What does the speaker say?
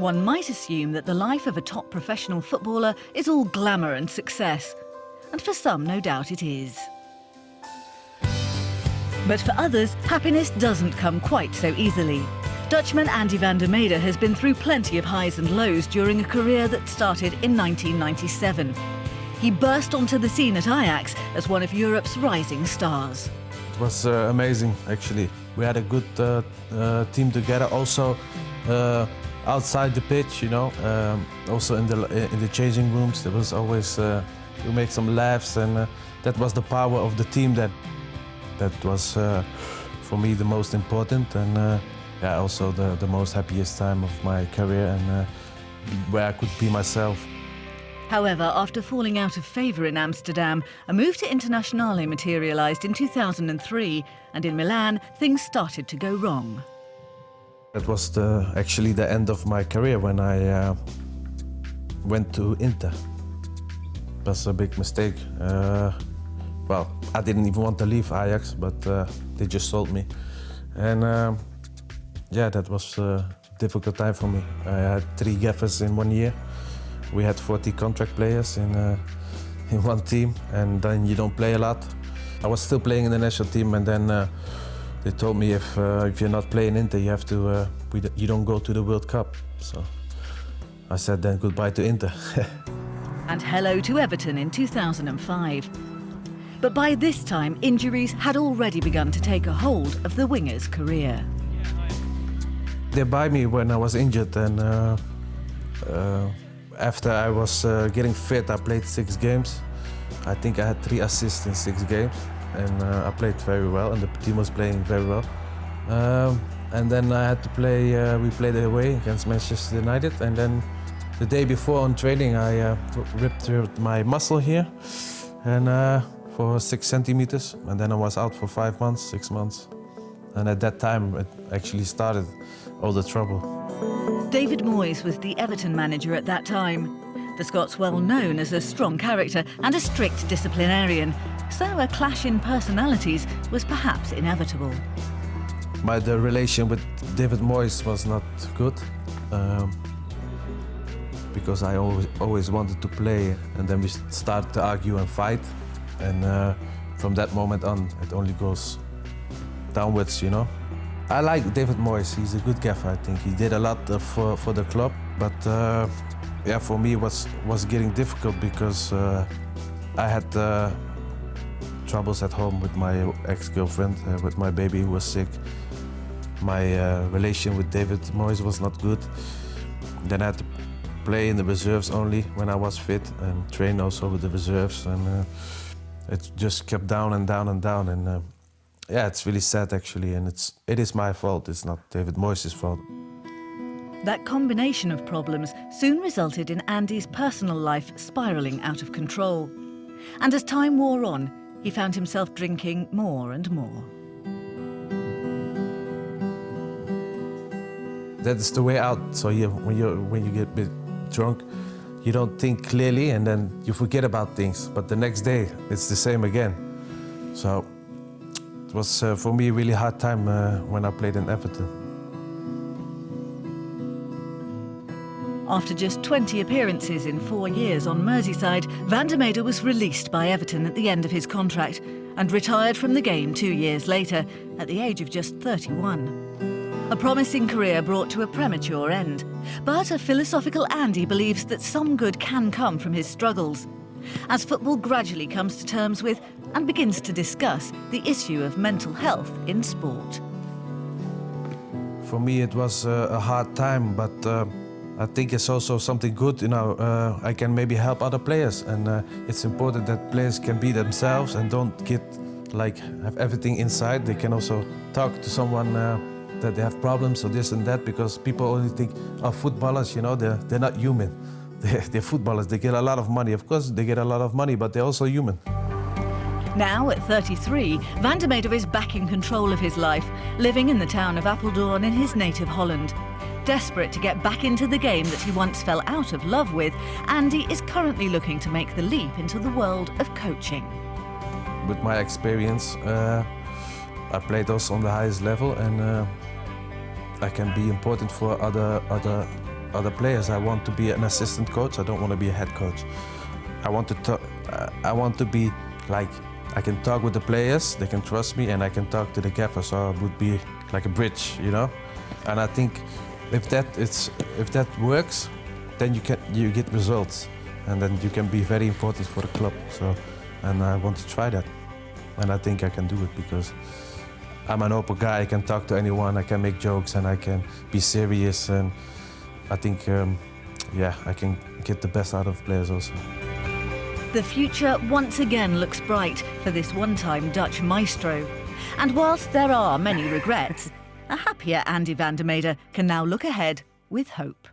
One might assume that the life of a top professional footballer is all glamour and success. And for some, no doubt it is. But for others, happiness doesn't come quite so easily. Dutchman Andy van der Meyde has been through plenty of highs and lows during a career that started in 1997. He burst onto the scene at Ajax as one of Europe's rising stars. It was amazing, actually. We had a good team together, also outside the pitch, you know. Also in the changing rooms, there was always we make some laughs, and that was the power of the team. That was for me the most important, and yeah, also the most happiest time of my career, and where I could be myself. However, after falling out of favour in Amsterdam, a move to Internazionale materialised in 2003, and in Milan, things started to go wrong. That was actually the end of my career when I went to Inter. It was a big mistake. Well, I didn't even want to leave Ajax, but they just sold me. And yeah, that was a difficult time for me. I had 3 gaffers in 1 year. We had 40 contract players in one team, and then you don't play a lot. I was still playing in the national team, and then they told me if you're not playing Inter, you have to you don't go to the World Cup. So I said then goodbye to Inter. And hello to Everton in 2005. But by this time, injuries had already begun to take a hold of the winger's career. They buy me when I was injured, and after I was getting fit, I played 6 games. I think I had 3 assists in 6 games, and I played very well, and the team was playing very well. And then I had to play, we played away against Manchester United, and then the day before on training I ripped my muscle here, and for 6 centimeters, and then I was out for 5 months, 6 months. And at that time it actually started all the trouble. David Moyes was the Everton manager at that time. The Scots well known as a strong character and a strict disciplinarian, so a clash in personalities was perhaps inevitable. The relation with David Moyes was not good, because I always wanted to play, and then we started to argue and fight, and from that moment on it only goes downwards, you know. I like David Moyes. He's a good gaffer. I think he did a lot for the club, but yeah, for me it was getting difficult because I had troubles at home with my ex-girlfriend, with my baby who was sick. My relation with David Moyes was not good. Then I had to play in the reserves only when I was fit, and train also with the reserves, and it just kept down and down and down, and yeah, it's really sad actually, and it is my fault. It's not David Moyes' fault. That combination of problems soon resulted in Andy's personal life spiralling out of control. And as time wore on, he found himself drinking more and more. That is the way out. So when you get a bit drunk, you don't think clearly, and then you forget about things. But the next day, it's the same again. So it was for me a really hard time when I played in Everton. After just 20 appearances in 4 years on Merseyside, Van der Meyde was released by Everton at the end of his contract and retired from the game 2 years later, at the age of just 31. A promising career brought to a premature end. But a philosophical Andy believes that some good can come from his struggles, as football gradually comes to terms with and begins to discuss the issue of mental health in sport. For me it was a hard time, but I think it's also something good, you know. I can maybe help other players, and it's important that players can be themselves and don't get have everything inside. They can also talk to someone that they have problems or this and that, because people only think, oh, footballers, you know, they're not human. They're footballers. They get a lot of money. Of course, they get a lot of money, but they're also human. Now, at 33, Van der Meyde is back in control of his life, living in the town of Apeldoorn in his native Holland. Desperate to get back into the game that he once fell out of love with, Andy is currently looking to make the leap into the world of coaching. With my experience, I played also on the highest level, and I can be important for other other players. I want to be an assistant coach. I don't want to be a head coach. I want to talk. I want to be like I can talk with the players. They can trust me, and I can talk to the gaffer. So I would be like a bridge, you know. And I think if that works, then you get results, and then you can be very important for the club. So, and I want to try that, and I think I can do it because I'm an open guy. I can talk to anyone. I can make jokes, and I can be serious. And I think, yeah, I can get the best out of players also. The future once again looks bright for this one-time Dutch maestro. And whilst there are many regrets, a happier Andy van der Meyde can now look ahead with hope.